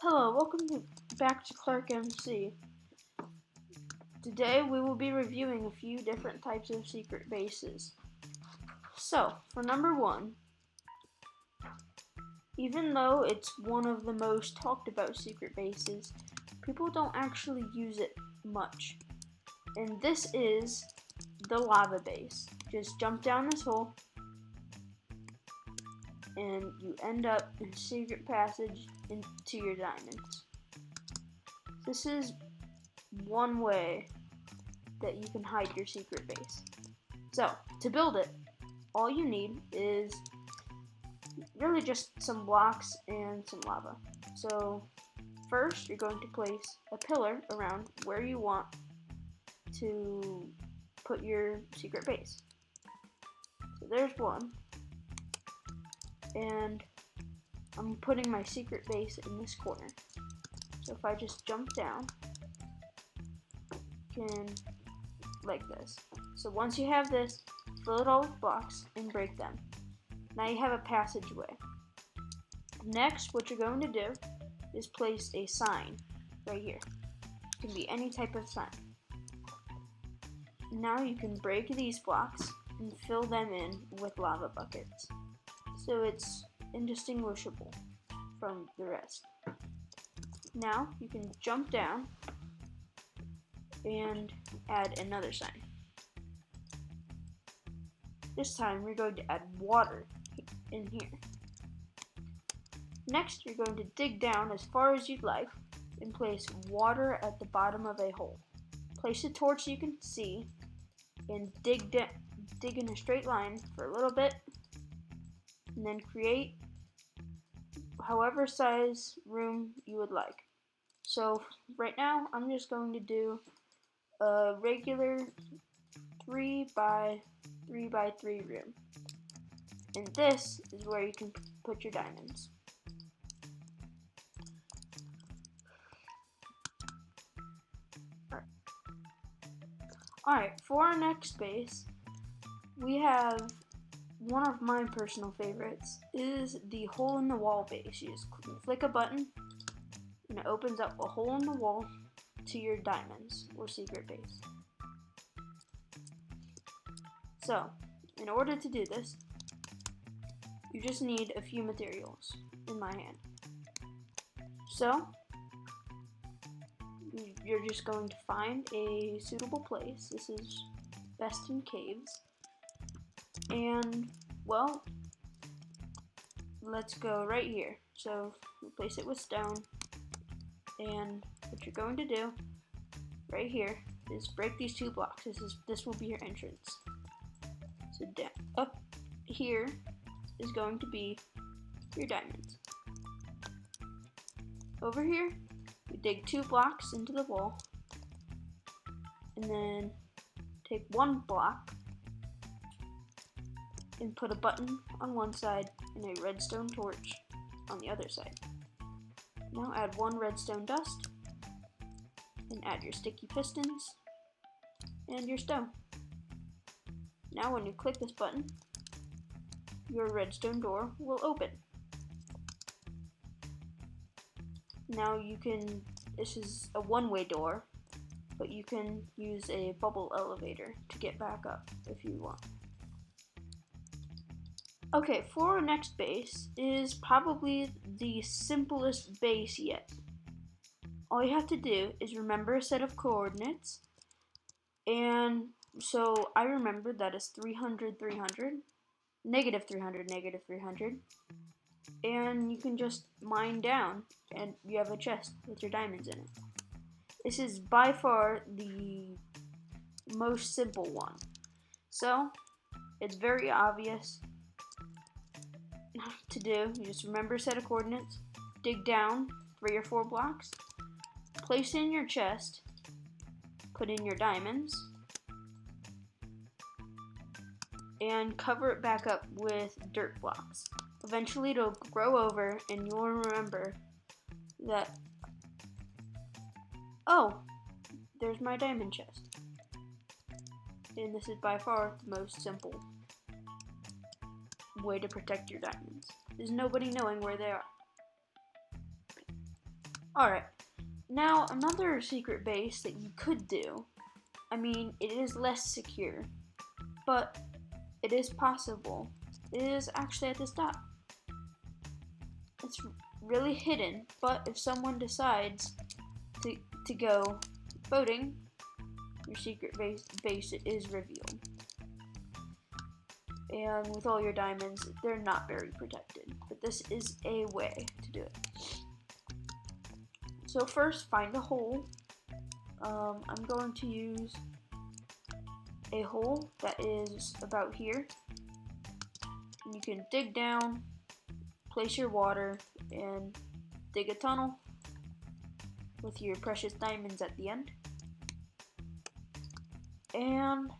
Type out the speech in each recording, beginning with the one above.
Hello, back to Clark MC. Today we will be reviewing a few different types of secret bases. So, for number one, even though it's one of the most talked about secret bases, people don't actually use it much. And this is the lava base. Just jump down this hole and you end up in a secret passage into your diamonds. This is one way that you can hide your secret base. So, to build it, all you need is really just some blocks and some lava. So, first you're going to place a pillar around where you want to put your secret base. So there's one. And I'm putting my secret base in this corner. So if I just jump down, you can like this. So once you have this, fill it all with blocks and break them. Now you have a passageway. Next, what you're going to do is place a sign right here. It can be any type of sign. Now you can break these blocks and fill them in with lava buckets, so it's indistinguishable from the rest. Now you can jump down and add another sign. This time we're going to add water in here. Next, you're going to dig down as far as you'd like and place water at the bottom of a hole. Place a torch so you can see and dig in a straight line for a little bit, and then create however size room you would like. So right now I'm just going to do a regular 3 by 3 by 3 room, and this is where you can put your diamonds. Alright, for our next base, we have one of my personal favorites is the hole in the wall base. You just flick a button and it opens up a hole in the wall to your diamonds or secret base. So, in order to do this, you just need a few materials in my hand. So, you're just going to find a suitable place. This is best in caves. And, well, let's go right here. So, replace it with stone. And what you're going to do right here is break these 2 blocks. This will be your entrance. So down, up here is going to be your diamonds. Over here, you dig 2 blocks into the wall, and then take 1 block and put a button on one side and a redstone torch on the other side. Now add 1 redstone dust and add your sticky pistons and your stone. Now when you click this button, your redstone door will open. Now this is a one-way door, but you can use a bubble elevator to get back up if you want. Okay, for our next base is probably the simplest base yet. All you have to do is remember a set of coordinates, and so I remembered that is 300, 300, negative 300, negative 300, and you can just mine down and you have a chest with your diamonds in it. This is by far the most simple one. So, it's very obvious to do. You just remember a set of coordinates, dig down 3 or 4 blocks, place in your chest, put in your diamonds, and cover it back up with dirt blocks. Eventually it'll grow over and you'll remember that, oh, there's my diamond chest. And this is by far the most simple way to protect your diamonds. There's nobody knowing where they are. Alright, now another secret base that you could do, I mean, it is less secure, but it is possible. It is actually at this top. It's really hidden, but if someone decides to go voting, your secret base is revealed. And with all your diamonds, they're not very protected, but this is a way to do it. So first, find a hole. I'm going to use a hole that is about here. You can dig down, place your water, and dig a tunnel with your precious diamonds at the end. And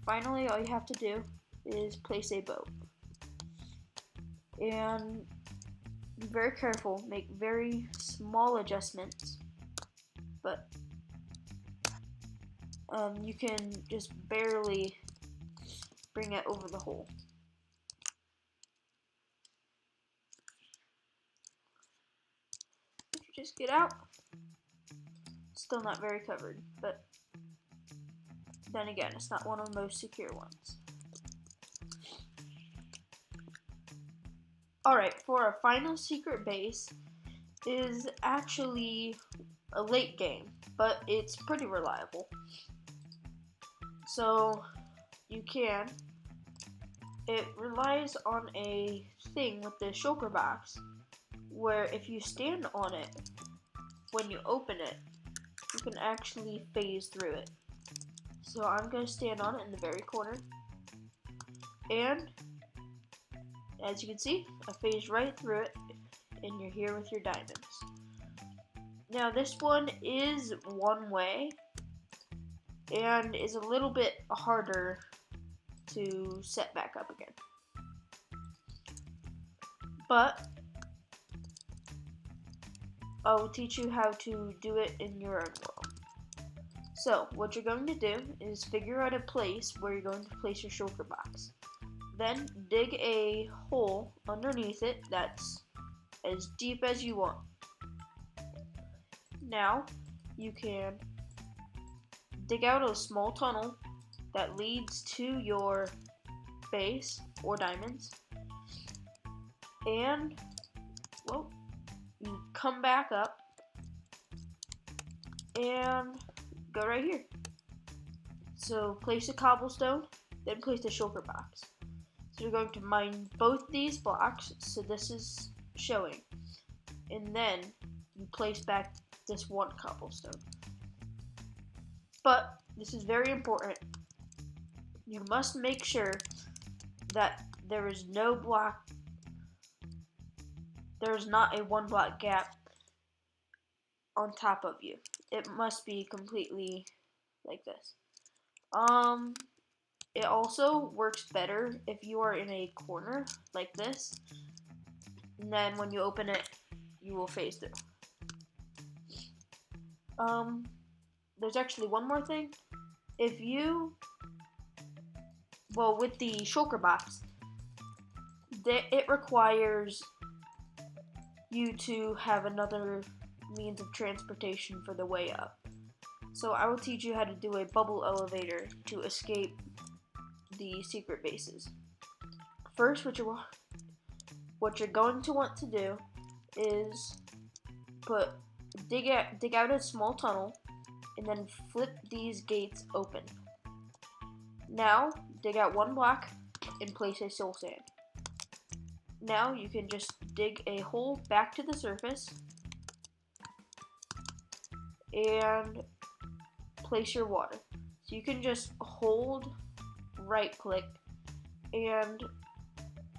finally, all you have to do is place a boat. And be very careful, make very small adjustments, but you can just barely bring it over the hole. If you just get out, still not very covered, but then again, it's not one of the most secure ones. Alright, for our final secret base is actually a late game, but it's pretty reliable. So it relies on a thing with the shulker box where if you stand on it, when you open it, you can actually phase through it. So I'm going to stand on it in the very corner, and as you can see, I phased right through it, and you're here with your diamonds. Now this one is one way, and is a little bit harder to set back up again. But I will teach you how to do it in your own world. So what you're going to do is figure out a place where you're going to place your shulker box. Then dig a hole underneath it that's as deep as you want. Now you can dig out a small tunnel that leads to your base or diamonds, and well, you come back up and go right here. So place a cobblestone, then place the shulker box. So you're going to mine both these blocks, so this is showing, and then you place back this one cobblestone. But this is very important. You must make sure that there is no block, there is not a one block gap on top of you. It must be completely like this. It also works better if you are in a corner like this, and then when you open it, you will phase through. There's actually one more thing. If you, well, with the shulker box, it requires you to have another means of transportation for the way up. So I will teach you how to do a bubble elevator to escape the secret bases. First, what you're going to want to do is dig out a small tunnel and then flip these gates open. Now dig out one block and place a soul sand. Now you can just dig a hole back to the surface and place your water. So you can just hold right click and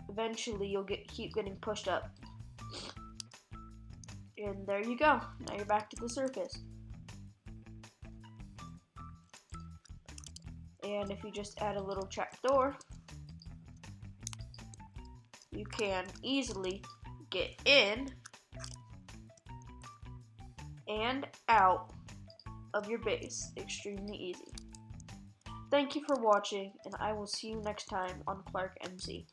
eventually you'll keep getting pushed up. And there you go. Now you're back to the surface. And if you just add a little trapdoor, you can easily get in and out of your base extremely easy. Thank you for watching, and I will see you next time on Clark MC.